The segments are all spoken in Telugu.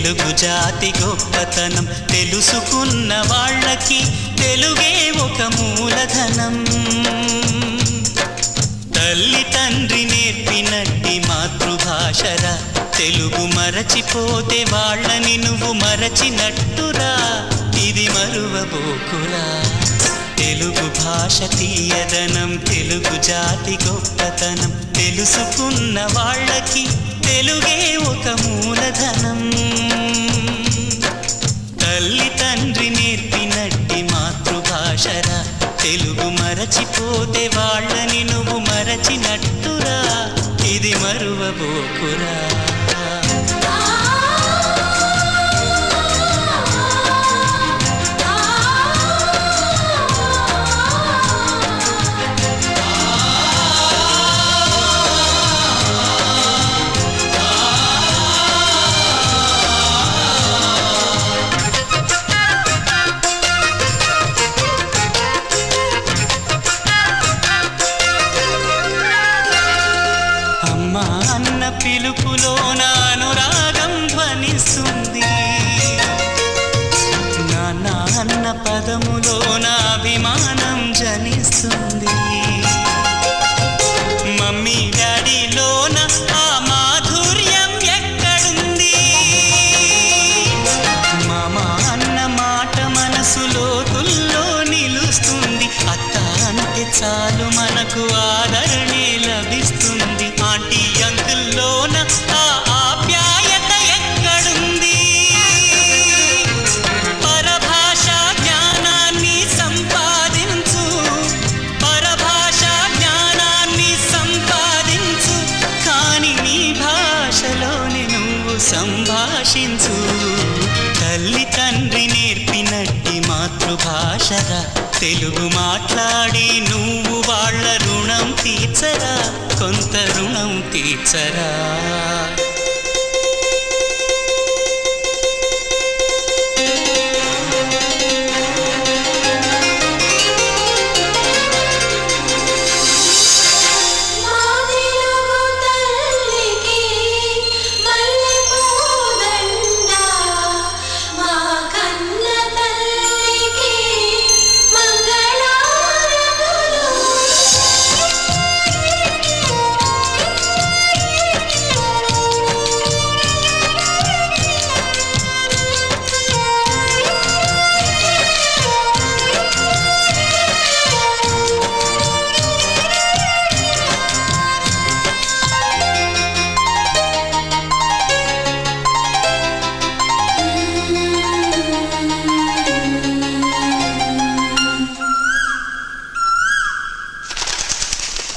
తెలుగు జాతి గొప్పతనం తెలుసుకున్న వాళ్ళకి తెలుగే ఒక మూలధనం. తల్లి తండ్రి నేర్పినట్టి మాతృభాషరా, తెలుగు మరచిపోతే వాళ్ళని నువ్వు మరచినట్టురా, ఇది మరువబోకురా. తెలుగు భాష తీయదనం తెలుగు జాతి గొప్పతనం తెలుసుకున్న వాళ్ళకి తెలుగే ఒక మూలధనం. తల్లి తండ్రి నేర్పినట్టి మాతృభాషరా, తెలుగు మరచిపోతే వాళ్ళని నువ్వు మరచినట్టురా, ఇది మరువబోకురా. అన్న పిలుపులోన అనురాగం ధ్వనిస్తుంది, నాన్న అన్న పదములోన అభిమానం జనిస్తుంది. మమ్మీ డాడీలోన ఆ మాధుర్యం ఎక్కడుంది? మామ అన్న మాట మనసులో తుల్లో నిలుస్తుంది. అత్త అంటే చాలు మనకు ఆదరణే లభిస్తుంది. ఆంటీ అంకుల్లోన ఆ ఆప్యాయత ఎక్కడుంది? పరభాషా జ్ఞానాన్ని సంపాదించు, పరభాషా జ్ఞానాన్ని సంపాదించు, కాని నీ భాషలోని నువ్వు సంభాషించు. తల్లి తండ్రి నేర్పినట్టి మాతృభాషరా, తెలుగు మాట్లాడి నువ్వు వాళ్ళ రుణం తీర్చరా, కొంత రుణం తీర్చరా.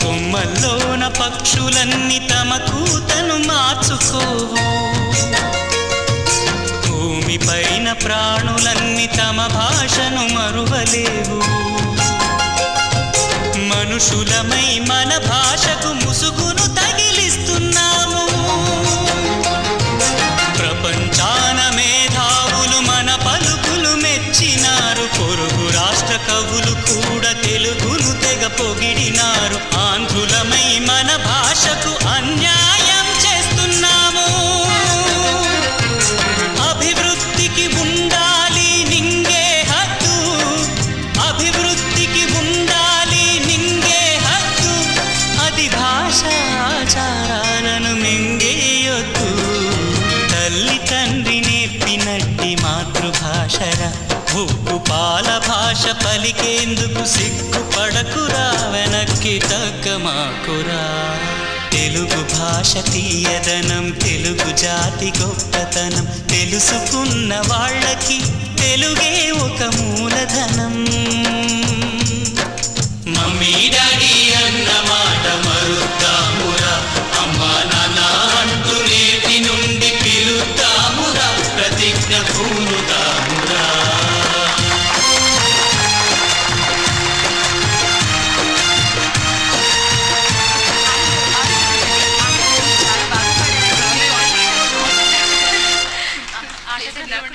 కొమ్మల్లోన పక్షులన్నీ తమ కూతను మార్చుకోవు, భూమిపైన ప్రాణులన్నీ తమ భాషను మరువలేవు. మనుషులమై మన భాషకు ముసుగును తగిలిస్తున్నాము. ప్రపంచాన మేధావులు మన పలుకులు మెచ్చినారు. పొరుగు రాష్ట్ర కవులు కూడా తెలుగును తెగ పొగిడినారు. ఆంధ్రులమై మన భాషకు అన్యాయం చేస్తున్నాము. అభివృద్ధికి ఉండాలి నింగే హద్దు, అభివృద్ధికి ఉండాలి నింగే హద్దు, అది భాష ఆచారాలను మింగేయొద్దు. తల్లి తండ్రి నేర్పినట్టి మాతృభాషరా, ఉప్పు పాల భాష పలికేందుకు సిగ్గుపడకురా, వెనక్కి తగ్గమాకురా. తెలుగు భాష తీయదనం తెలుగు జాతి గొప్పతనం తెలుసుకున్న వాళ్ళకి తెలుగే